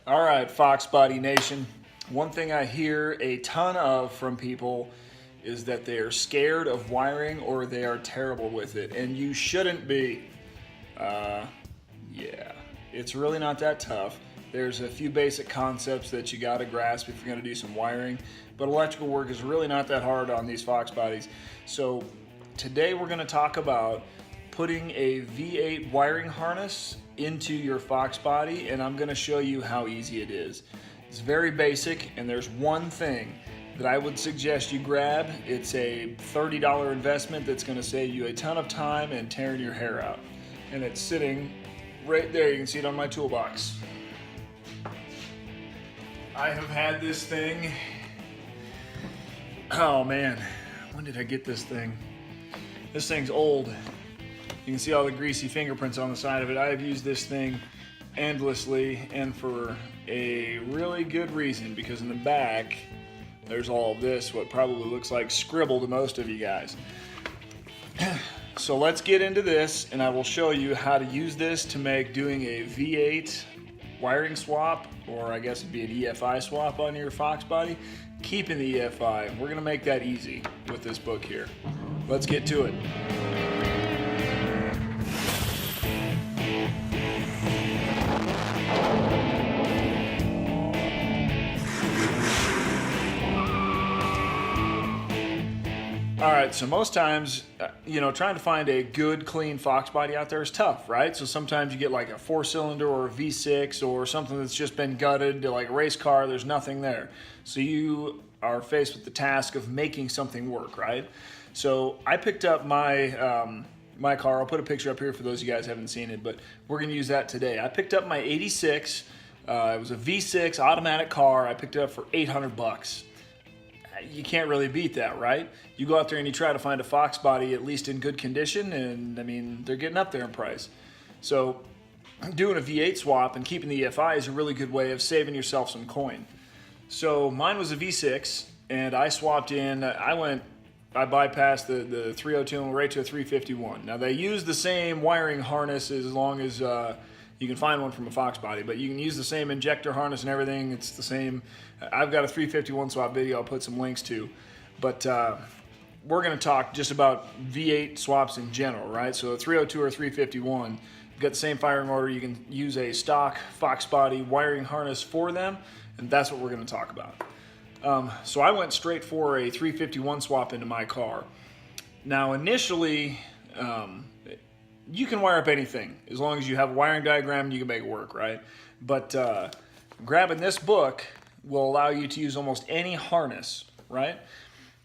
All right, Foxbody Nation. One thing I hear a ton of from people is that they are scared of wiring or they are terrible with it, and you shouldn't be. Uh, yeah, it's really not that tough. There's a few basic concepts that you got to grasp if you're going to do some wiring, but electrical work is really not that hard on these Foxbodies. So today we're going to talk about putting a V8 wiring harness into your Foxbody, and I'm going to show you how easy it is. It's very basic, and there's one thing that I would suggest you grab. It's a $30 investment that's going to save you a ton of time and tearing your hair out. And it's sitting right there. You can see it on my toolbox. I have had this thing, oh man, when did I get this thing? This thing's old. You can see all the greasy fingerprints on the side of it. I have used this thing endlessly and for a really good reason, because in the back there's all of this, what probably looks like scribble to most of you guys. So let's get into this, and I will show you how to use this to make doing a V8 wiring swap, or I guess it'd be an EFI swap on your Foxbody, keeping the EFI. We're gonna make that easy with this book here. Let's get to it. All right, so most times, trying to find a good, clean Foxbody out there is tough, right? So sometimes you get like a 4-cylinder or a V6 or something that's just been gutted, like a race car, there's nothing there. So you are faced with the task of making something work, right? So I picked up my car. I'll put a picture up here for those of you guys who haven't seen it, but we're gonna use that today. I picked up my 86, it was a V6 automatic car. I picked it up for 800 bucks. You can't really beat that, right? You go out there and you try to find a Foxbody at least in good condition, and I mean, they're getting up there in price. So doing a V8 swap and keeping the EFI is a really good way of saving yourself some coin. So mine was a V6, and I swapped in, I bypassed the 302 and went right to a 351. Now they use the same wiring harness as long as you can find one from a Foxbody, but you can use the same injector harness and everything. It's the same. I've got a 351 swap video I'll put some links to, but we're going to talk just about V8 swaps in general, right? So a 302 or 351, you've got the same firing order. You can use a stock Foxbody wiring harness for them, and that's what we're going to talk about. So I went straight for a 351 swap into my car. Now initially, you can wire up anything as long as you have a wiring diagram and you can make it work, right? But grabbing this book will allow you to use almost any harness, right?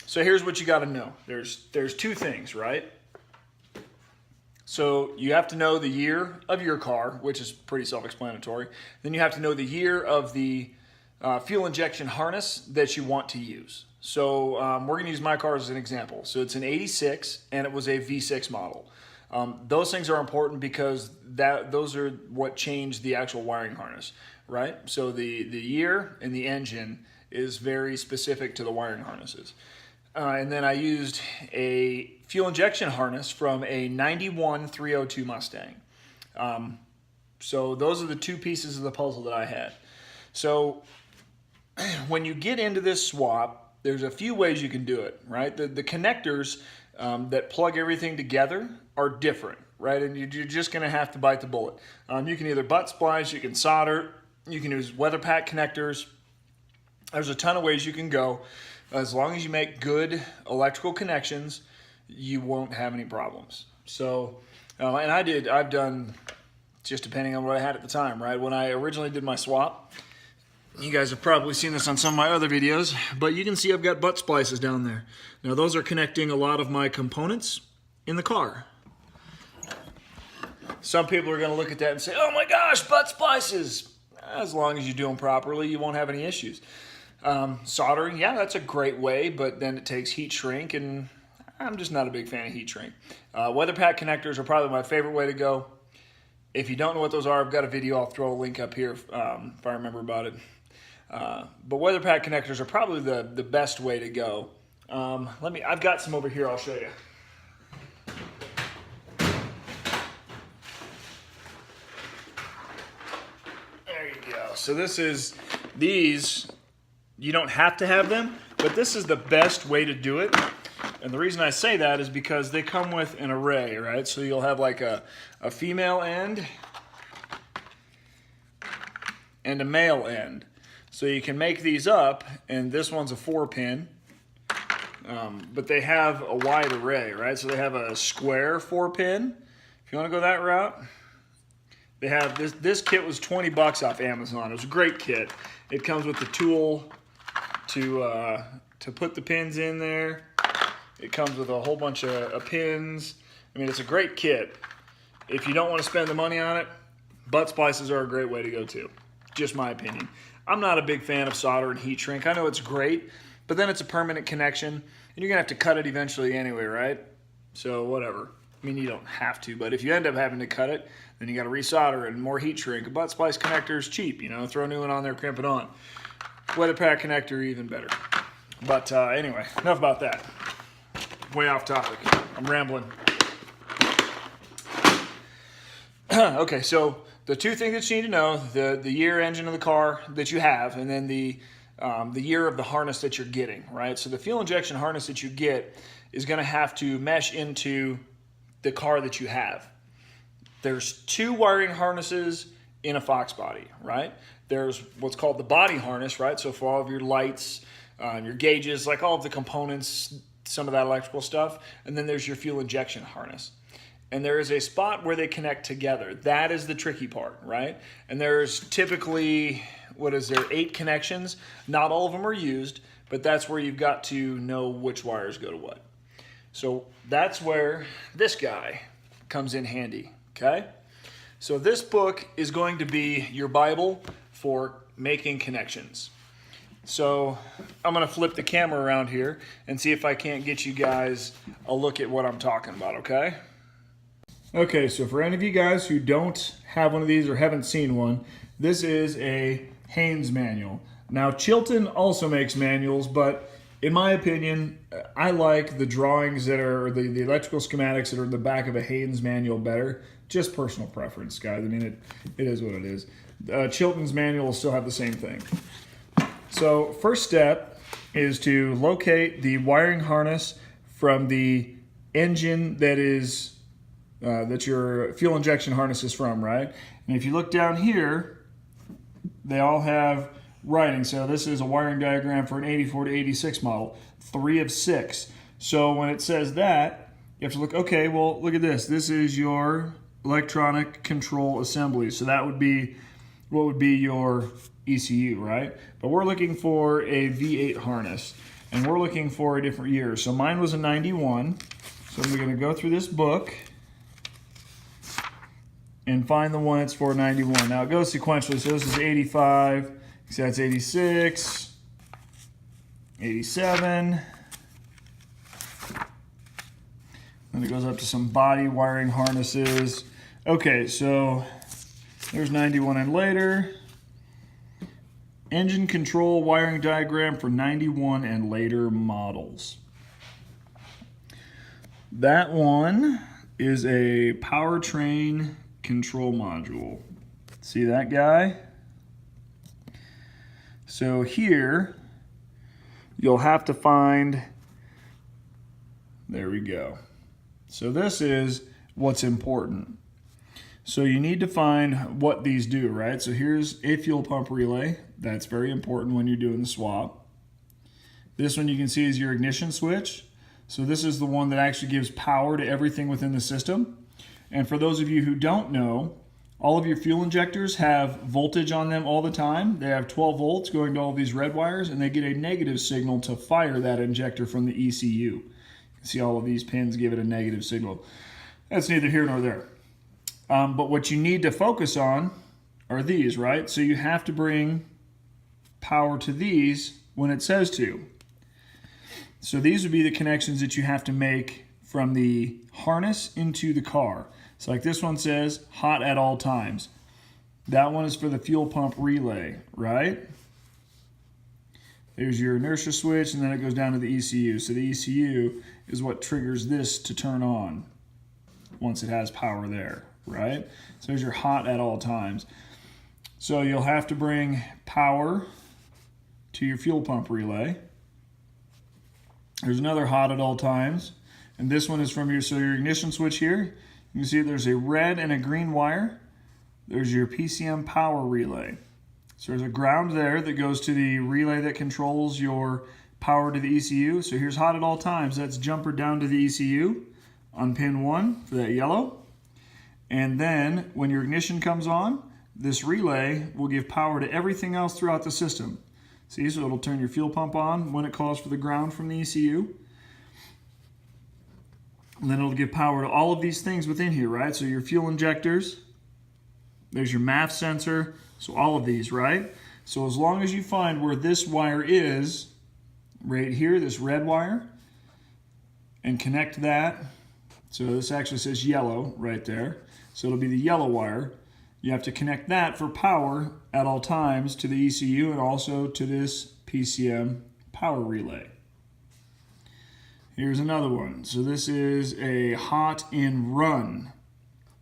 So here's what you got to know. There's two things, right? So you have to know the year of your car, which is pretty self-explanatory. Then you have to know the year of the fuel injection harness that you want to use. So we're going to use my car as an example. So it's an 86 and it was a V6 model. Those things are important because those are what changed the actual wiring harness, right? So the year and the engine is very specific to the wiring harnesses. And then I used a fuel injection harness from a 91 302 Mustang. So those are the two pieces of the puzzle that I had. So when you get into this swap, there's a few ways you can do it, right? The connectors that plug everything together are different, right? And you're just gonna have to bite the bullet. You can either butt splice, you can solder, you can use weather pack connectors. There's a ton of ways you can go. As long as you make good electrical connections, you won't have any problems. So, and I've done, just depending on what I had at the time, right? When I originally did my swap, you guys have probably seen this on some of my other videos, but you can see I've got butt splices down there. Now those are connecting a lot of my components in the car. Some people are gonna look at that and say, oh my gosh, butt splices. As long as you do them properly, you won't have any issues. Soldering, yeah, that's a great way, but then it takes heat shrink, and I'm just not a big fan of heat shrink. Weather pack connectors are probably my favorite way to go. If you don't know what those are, I've got a video, I'll throw a link up here if I remember about it. But weather pack connectors are probably the best way to go. I've got some over here, I'll show you. There you go. So these, you don't have to have them, but this is the best way to do it. And the reason I say that is because they come with an array, right? So you'll have like a female end and a male end. So you can make these up, and this one's a 4-pin, but they have a wide array, right? So they have a square 4-pin. If you want to go that route, they have this kit was $20 off Amazon. It was a great kit. It comes with the tool to put the pins in there. It comes with a whole bunch of pins. I mean, it's a great kit. If you don't want to spend the money on it, butt splices are a great way to go too. Just my opinion. I'm not a big fan of solder and heat shrink. I know it's great, but then it's a permanent connection, and you're gonna have to cut it eventually anyway, right? So whatever. I mean, you don't have to, but if you end up having to cut it, then you gotta resolder it and more heat shrink. A butt splice connector is cheap, you know, throw a new one on there, crimp it on. Weather pack connector, even better. But anyway, enough about that. Way off topic. I'm rambling. Okay, so the two things that you need to know, the year engine of the car that you have, and then the year of the harness that you're getting, right? So the fuel injection harness that you get is gonna have to mesh into the car that you have. There's 2 wiring harnesses in a Foxbody, right? There's what's called the body harness, right? So for all of your lights, your gauges, like all of the components, some of that electrical stuff, and then there's your fuel injection harness. And there is a spot where they connect together. That is the tricky part, right? And there's typically, 8 connections. Not all of them are used, but that's where you've got to know which wires go to what. So that's where this guy comes in handy, okay? So this book is going to be your Bible for making connections. So I'm gonna flip the camera around here and see if I can't get you guys a look at what I'm talking about, okay? Okay, so for any of you guys who don't have one of these or haven't seen one, this is a Haynes manual. Now Chilton also makes manuals, but in my opinion, I like the drawings that are, the electrical schematics that are in the back of a Haynes manual better. Just personal preference, guys. I mean, it is what it is. Chilton's manual will still have the same thing. So first step is to locate the wiring harness from the engine that is that your fuel injection harness is from, right? And if you look down here, they all have writing. So this is a wiring diagram for an 84 to 86 model, 3 of 6. So when it says that, you have to look, okay, well, look at this. This is your electronic control assembly. So that would be, what would be your ECU, right? But we're looking for a V8 harness, and we're looking for a different year. So mine was a 91. So I'm gonna go through this book and find the one that's for 91. Now it goes sequentially. So this is 85, so that's 86, 87. Then it goes up to some body wiring harnesses. Okay, so there's 91 and later. Engine control wiring diagram for 91 and later models. That one is a powertrain control module. See that guy? So here, you'll have to find, there we go. So this is what's important. So you need to find what these do, right? So here's a fuel pump relay. That's very important when you're doing the swap. This one you can see is your ignition switch. So this is the one that actually gives power to everything within the system. And for those of you who don't know, all of your fuel injectors have voltage on them all the time. They have 12 volts going to all these red wires, and they get a negative signal to fire that injector from the ECU. You can see all of these pins give it a negative signal. That's neither here nor there. But what you need to focus on are these, right? So you have to bring power to these when it says to. So these would be the connections that you have to make from the harness into the car. So like this one says hot at all times. That one is for the fuel pump relay, right? There's your inertia switch, and then it goes down to the ECU. So the ECU is what triggers this to turn on once it has power there, right? So there's your hot at all times. So you'll have to bring power to your fuel pump relay. There's another hot at all times, and this one is from your ignition switch here. You can see there's a red and a green wire. There's your PCM power relay. So there's a ground there that goes to the relay that controls your power to the ECU. So here's hot at all times. That's jumper down to the ECU on pin 1 for that yellow. And then when your ignition comes on, this relay will give power to everything else throughout the system. See, so it'll turn your fuel pump on when it calls for the ground from the ECU. And then it'll give power to all of these things within here, right? So your fuel injectors, there's your MAF sensor, so all of these, right? So as long as you find where this wire is, right here, this red wire, and connect that, so this actually says yellow right there, so it'll be the yellow wire. You have to connect that for power at all times to the ECU and also to this PCM power relay. Here's another one. So this is a hot in run.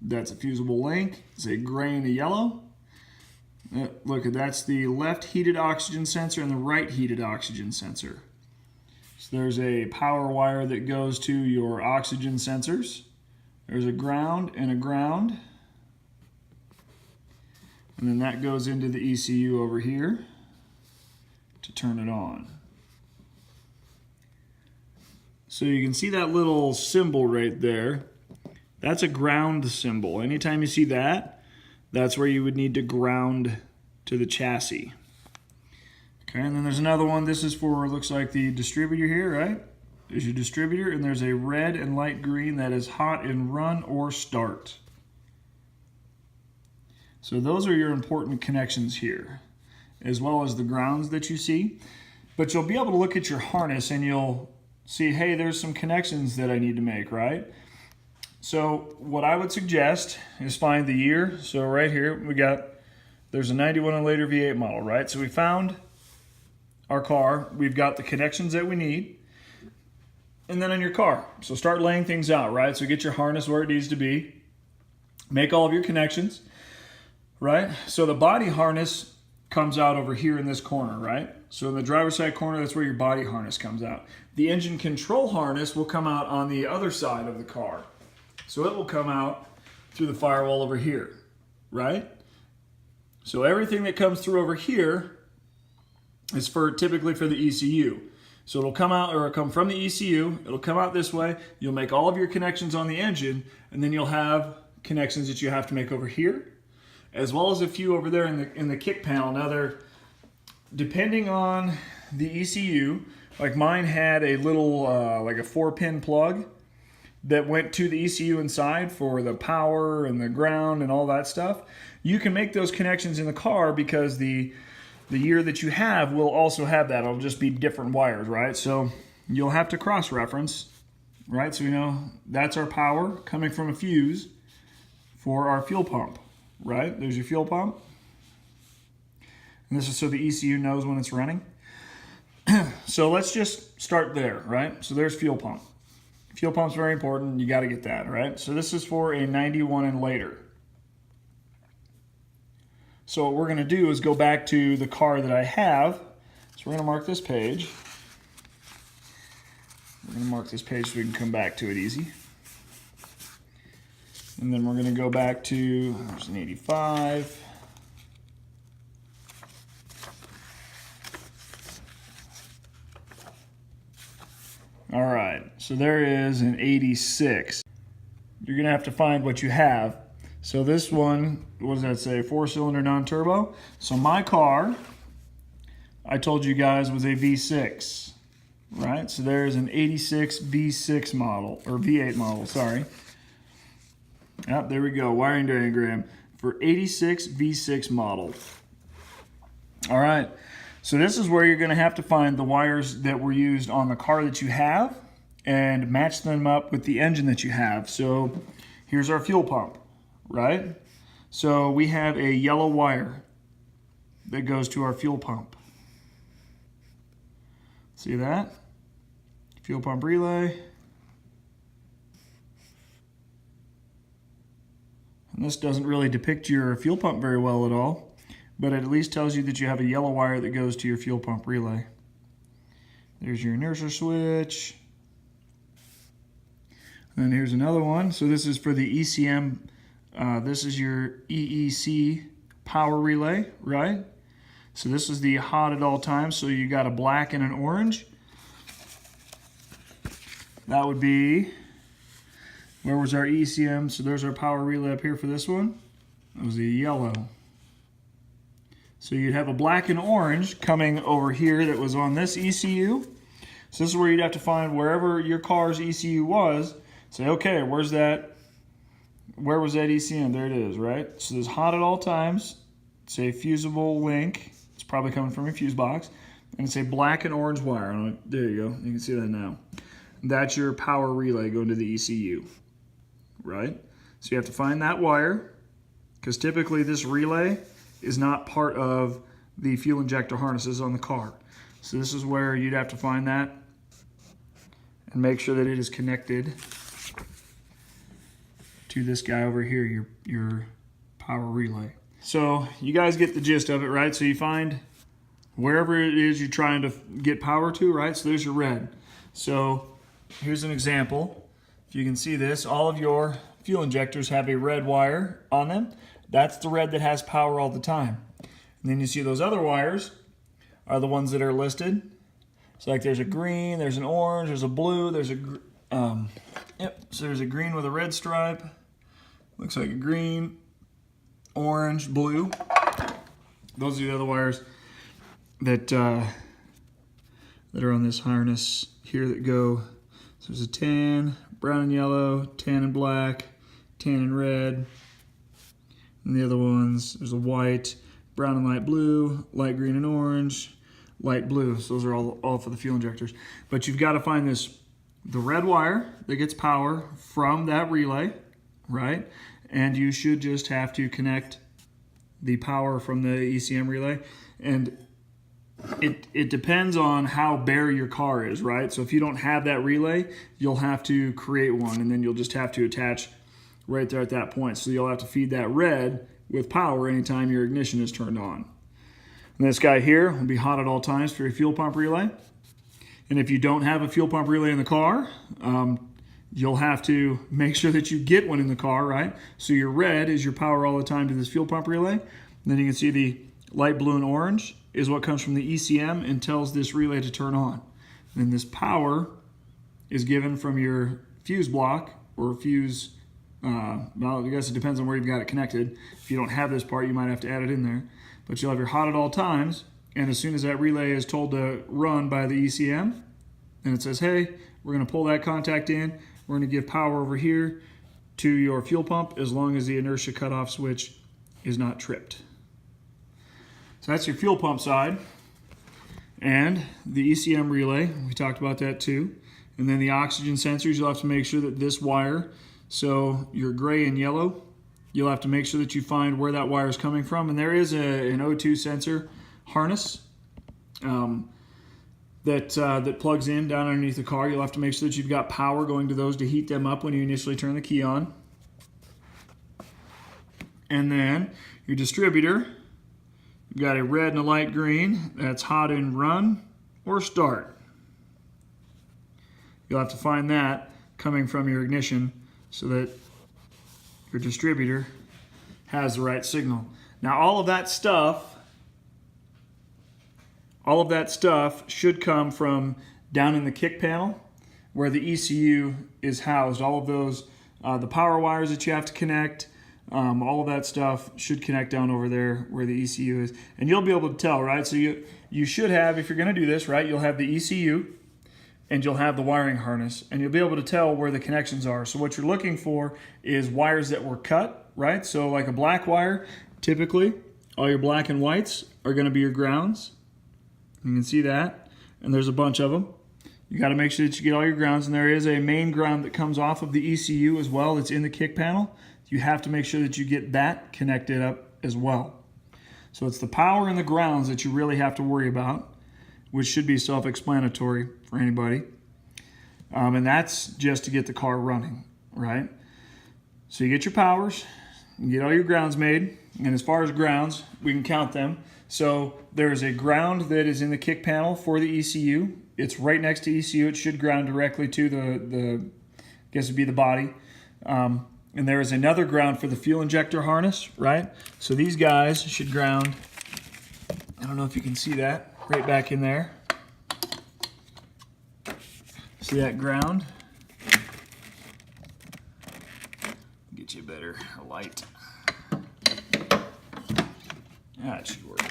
That's a fusible link. It's a gray and a yellow. Look, that's the left heated oxygen sensor and the right heated oxygen sensor. So there's a power wire that goes to your oxygen sensors. There's a ground and a ground. And then that goes into the ECU over here to turn it on. So you can see that little symbol right there. That's a ground symbol. Anytime you see that, that's where you would need to ground to the chassis. Okay, and then there's another one. This is for, looks like the distributor here, right? There's your distributor, and there's a red and light green that is hot in run or start. So those are your important connections here, as well as the grounds that you see. But you'll be able to look at your harness and you'll see, hey, there's some connections that I need to make, right? So what I would suggest is find the year. So right here, there's a 91 and later V8 model, right? So we found our car. We've got the connections that we need. And then on your car, so start laying things out, right? So get your harness where it needs to be. Make all of your connections. Right? So the body harness comes out over here in this corner, right? So in the driver's side corner, that's where your body harness comes out. The engine control harness will come out on the other side of the car. So it will come out through the firewall over here, right? So everything that comes through over here is typically for the ECU. So it'll come out, or it'll come from the ECU, it'll come out this way, you'll make all of your connections on the engine, and then you'll have connections that you have to make over here, as well as a few over there in the kick panel. Now they're, depending on the ECU, like mine had a little, like a 4-pin plug that went to the ECU inside for the power and the ground and all that stuff. You can make those connections in the car because the year that you have will also have that. It'll just be different wires, right? So you'll have to cross-reference, right? So you know that's our power coming from a fuse for our fuel pump. Right? There's your fuel pump. And this is so the ECU knows when it's running. So let's just start there, right? So there's fuel pump. Fuel pump's very important. You got to get that, right? So this is for a 91 and later. So what we're going to do is go back to the car that I have. So we're going to mark this page. We're going to mark this page so we can come back to it easy. And then we're going to go back to, there's an 85. All right, so there is an 86. You're going to have to find what you have. So this one, what does that say? 4-cylinder non-turbo. So my car, I told you guys, was a V6, right? So there's an 86 V6 model, or V8 model, sorry. Yep, there we go, wiring diagram for 86 V6 model. All right, so this is where you're going to have to find the wires that were used on the car that you have and match them up with the engine that you have. So here's our fuel pump, right? So we have a yellow wire that goes to our fuel pump. See that? Fuel pump relay. And this doesn't really depict your fuel pump very well at all. but it at least tells you that you have a yellow wire that goes to your fuel pump relay. There's your inertia switch. And here's another one. So this is for the ECM. This is your EEC power relay, right? So this is the hot at all times. So you got a black and an orange. That would be, where was our ECM? So there's our power relay up here for this one. That was the yellow. So you'd have a black and orange coming over here that was on this ECU. So this is where you'd have to find wherever your car's ECU was. Say, okay, where's that? Where was that ECM? There it is, right? So there's hot at all times. It's a fusible link. It's probably coming from your fuse box. And it's a black and orange wire. There you go. You can see that now. That's your power relay going to the ECU, right? So you have to find that wire, because typically this relay is not part of the fuel injector harnesses on the car. So this is where you'd have to find that and make sure that it is connected to this guy over here, your power relay. So you guys get the gist of it, right? So you find wherever it is you're trying to get power to, right? So there's your red. So here's an example. If you can see this, all of your fuel injectors have a red wire on them. That's the red that has power all the time. And then you see those other wires are the ones that are listed. So like there's a green, there's an orange, there's a blue, there's a so there's a green with a red stripe. Looks like a green, orange, blue. Those are the other wires that are on this harness here that go. So there's a tan, brown and yellow, tan and black, tan and red. And the other ones, there's a white, brown and light blue, light green and orange, light blue. So those are all for the fuel injectors. But you've got to find the red wire that gets power from that relay, right? And you should just have to connect the power from the ECM relay. And it depends on how bare your car is, right? So if you don't have that relay, you'll have to create one, and then you'll just have to attach right there at that point. So you'll have to feed that red with power anytime your ignition is turned on. And this guy here will be hot at all times for your fuel pump relay. And if you don't have a fuel pump relay in the car, you'll have to make sure that you get one in the car, right? So your red is your power all the time to this fuel pump relay. And then you can see the light blue and orange is what comes from the ECM and tells this relay to turn on. And this power is given from your fuse block or fuse, well, I guess it depends on where you've got it connected. If you don't have this part, you might have to add it in there. But you'll have your hot at all times, and as soon as that relay is told to run by the ECM, and it says, hey, we're going to pull that contact in, we're going to give power over here to your fuel pump as long as the inertia cutoff switch is not tripped. So that's your fuel pump side. And the ECM relay, we talked about that too. And then the oxygen sensors, you'll have to make sure that this wire, so your gray and yellow, you'll have to make sure that you find where that wire is coming from. And there is an O2 sensor harness that plugs in down underneath the car. You'll have to make sure that you've got power going to those to heat them up when you initially turn the key on. And then your distributor, you've got a red and a light green. That's hot in run or start. You'll have to find that coming from your ignition so that your distributor has the right signal. Now all of that stuff should come from down in the kick panel where the ECU is housed. All of those, the power wires that you have to connect, all of that stuff should connect down over there where the ECU is. And you'll be able to tell, right? So you should have, if you're going to do this, right, you'll have the ECU and you'll have the wiring harness, and you'll be able to tell where the connections are. So what you're looking for is wires that were cut, right? So like a black wire, typically all your black and whites are going to be your grounds. You can see that, and there's a bunch of them. You got to make sure that you get all your grounds, and there is a main ground that comes off of the ECU as well that's in the kick panel. You have to make sure that you get that connected up as well. So it's the power and the grounds that you really have to worry about, which should be self-explanatory for anybody. And that's just to get the car running, right? So you get your powers, You get all your grounds made, and as far as grounds, we can count them. So there's a ground that is in the kick panel for the ECU. It's right next to ECU. It should ground directly to the I guess it'd be the body. And there is another ground for the fuel injector harness, right? So these guys should ground, I don't know if you can see that, right back in there. See that ground? Get you a better light. That should work.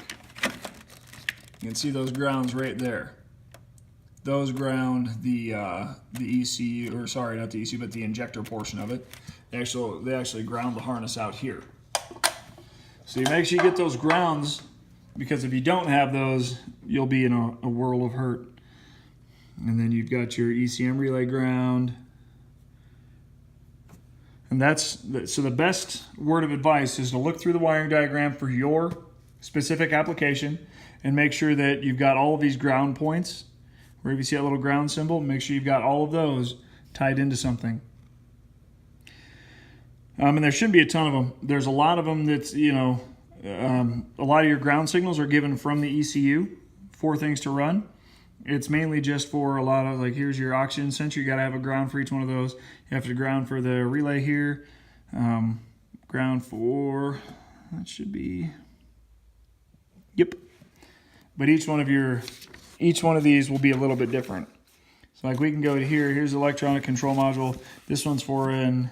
You can see those grounds right there. Those ground the ECU, or sorry, not the ECU, but the injector portion of it. They actually ground the harness out here. So you make sure you get those grounds, because if you don't have those, you'll be in a whirl of hurt. And then you've got your ECM relay ground. And so the best word of advice is to look through the wiring diagram for your specific application and make sure that you've got all of these ground points. Wherever you see that little ground symbol, make sure you've got all of those tied into something. And there shouldn't be a ton of them. There's a lot of them that's, a lot of your ground signals are given from the ECU for things to run. It's mainly just for a lot of, like, here's your oxygen sensor. You got to have a ground for each one of those. You have to ground for the relay here. Ground for, that should be, yep. But each one of these will be a little bit different. So like we can go to here. Here's the electronic control module. This one's for an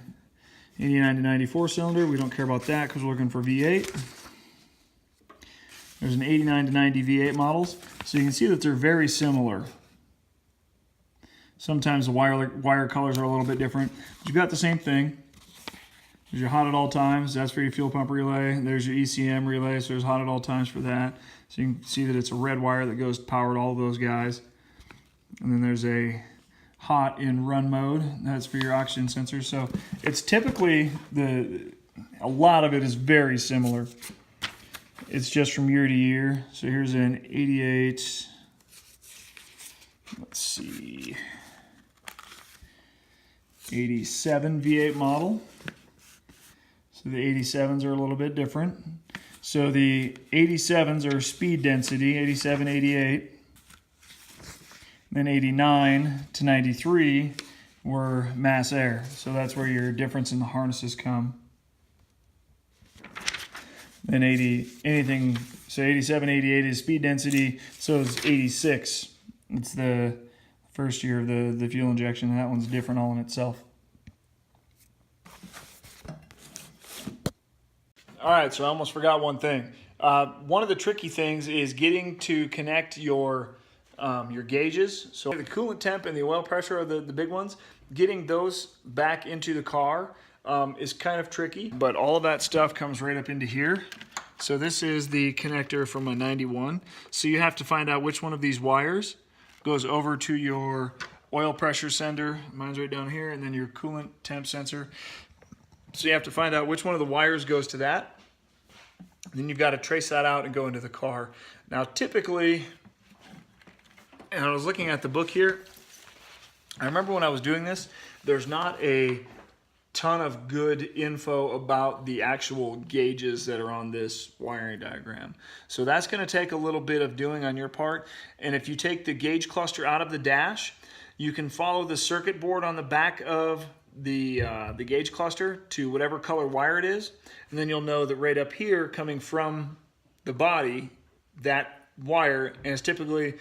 89 to 94 cylinder. We don't care about that because we're looking for V8. There's an 89 to 90 V8 models. So you can see that they're very similar. Sometimes the wire colors are a little bit different, but you've got the same thing. There's your hot at all times. That's for your fuel pump relay. There's your ECM relay. So there's hot at all times for that. So you can see that it's a red wire that goes to power all of those guys. And then there's a hot in run mode. That's for your oxygen sensor. So it's typically, a lot of it is very similar. It's just from year to year. So here's an 88, let's see, 87 V8 model. So the 87s are a little bit different. So the 87s are speed density, 87, 88. Then 89 to 93 were mass air. So that's where your difference in the harnesses come. Then 87, 88 is speed density. So is 86. It's the first year of the fuel injection. That one's different all in itself. All right, so I almost forgot one thing. One of the tricky things is getting to connect your gauges. So the coolant temp and the oil pressure are the big ones. Getting those back into the car is kind of tricky, but all of that stuff comes right up into here. So this is the connector from a 91. So you have to find out which one of these wires goes over to your oil pressure sender. Mine's right down here, and then your coolant temp sensor. So you have to find out which one of the wires goes to that. Then you've got to trace that out and go into the car. Now typically, and I was looking at the book here, I remember when I was doing this, there's not a ton of good info about the actual gauges that are on this wiring diagram. So that's going to take a little bit of doing on your part. And if you take the gauge cluster out of the dash, you can follow the circuit board on the back of the gauge cluster to whatever color wire it is, and then you'll know that right up here coming from the body, that wire, and it's typically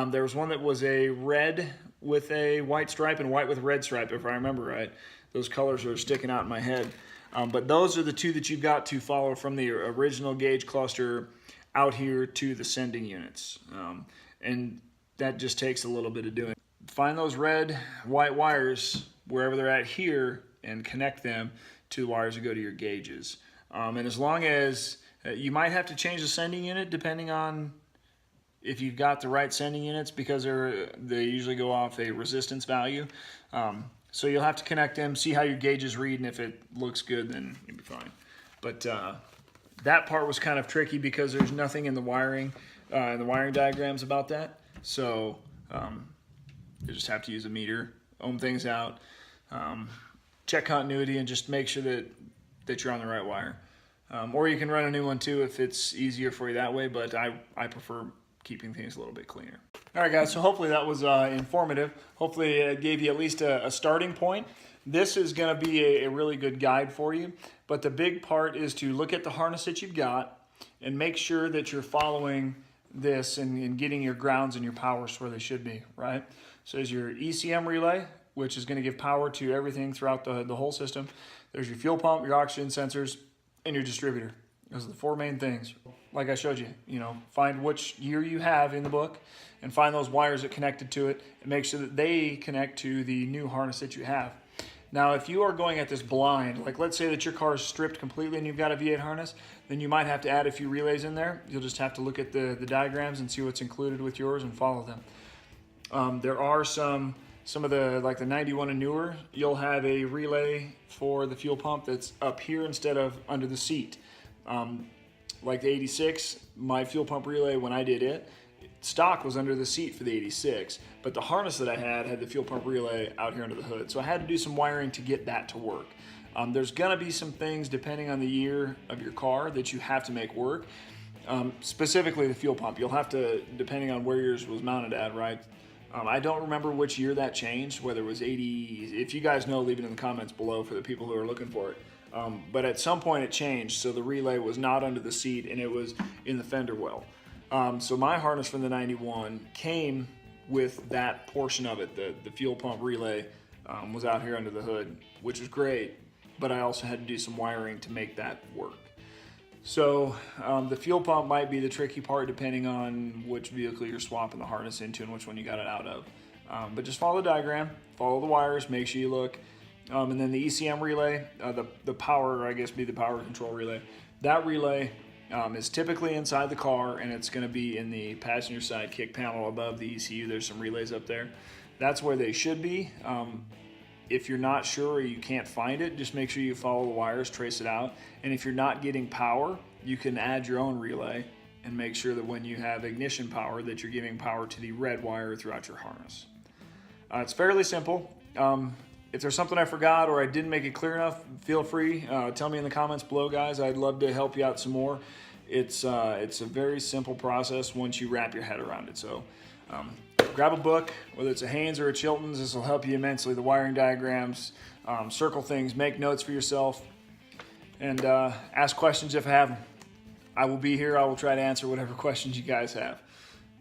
there was one that was a red with a white stripe and white with a red stripe, if I remember right. Those colors are sticking out in my head, but those are the two that you've got to follow from the original gauge cluster out here to the sending units, and that just takes a little bit of doing. Find those red, white wires wherever they're at here and connect them to the wires that go to your gauges. And as long as you might have to change the sending unit depending on if you've got the right sending units, because they usually go off a resistance value. So you'll have to connect them, see how your gauges read, and if it looks good, then you'll be fine. But that part was kind of tricky because there's nothing in the wiring diagrams about that. So you just have to use a meter, ohm things out, check continuity, and just make sure that you're on the right wire. Or you can run a new one too if it's easier for you that way, but I prefer keeping things a little bit cleaner. All right, guys, so hopefully that was informative. Hopefully it gave you at least a starting point. This is going to be a really good guide for you, but the big part is to look at the harness that you've got and make sure that you're following this and getting your grounds and your powers where they should be, right? So there's your ECM relay, which is going to give power to everything throughout the whole system. There's your fuel pump, your oxygen sensors, and your distributor. Those are the four main things. Like I showed you, find which year you have in the book and find those wires that connected to it and make sure that they connect to the new harness that you have. Now, if you are going at this blind, like let's say that your car is stripped completely and you've got a V8 harness, then you might have to add a few relays in there. You'll just have to look at the diagrams and see what's included with yours and follow them. There are some of the, like the 91 and newer, you'll have a relay for the fuel pump that's up here instead of under the seat. Like the 86, my fuel pump relay, when I did it, stock was under the seat for the 86, but the harness that I had the fuel pump relay out here under the hood. So I had to do some wiring to get that to work. There's gonna be some things depending on the year of your car that you have to make work. Specifically the fuel pump, you'll have to, depending on where yours was mounted at, right? I don't remember which year that changed, whether it was 80, if you guys know, leave it in the comments below for the people who are looking for it. But at some point it changed, so the relay was not under the seat and it was in the fender well. So my harness from the 91 came with that portion of it. The fuel pump relay was out here under the hood, which was great, but I also had to do some wiring to make that work. So the fuel pump might be the tricky part depending on which vehicle you're swapping the harness into and which one you got it out of. But just follow the diagram, follow the wires, make sure you look. And then the ECM relay, the power, I guess, be the power control relay. That relay is typically inside the car, and it's going to be in the passenger side kick panel above the ECU. There's some relays up there. That's where they should be. If you're not sure or you can't find it, just make sure you follow the wires, trace it out. And if you're not getting power, you can add your own relay and make sure that when you have ignition power that you're giving power to the red wire throughout your harness. It's fairly simple. If there's something I forgot or I didn't make it clear enough, feel free. Tell me in the comments below, guys. I'd love to help you out some more. It's a very simple process once you wrap your head around it. So grab a book, whether it's a Haynes or a Chilton's. This will help you immensely. The wiring diagrams, circle things, make notes for yourself, and ask questions if I have them. I will be here. I will try to answer whatever questions you guys have.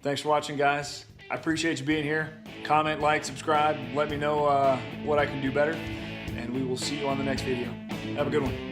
Thanks for watching, guys. I appreciate you being here. Comment, like, subscribe. Let me know what I can do better, and we will see you on the next video. Have a good one.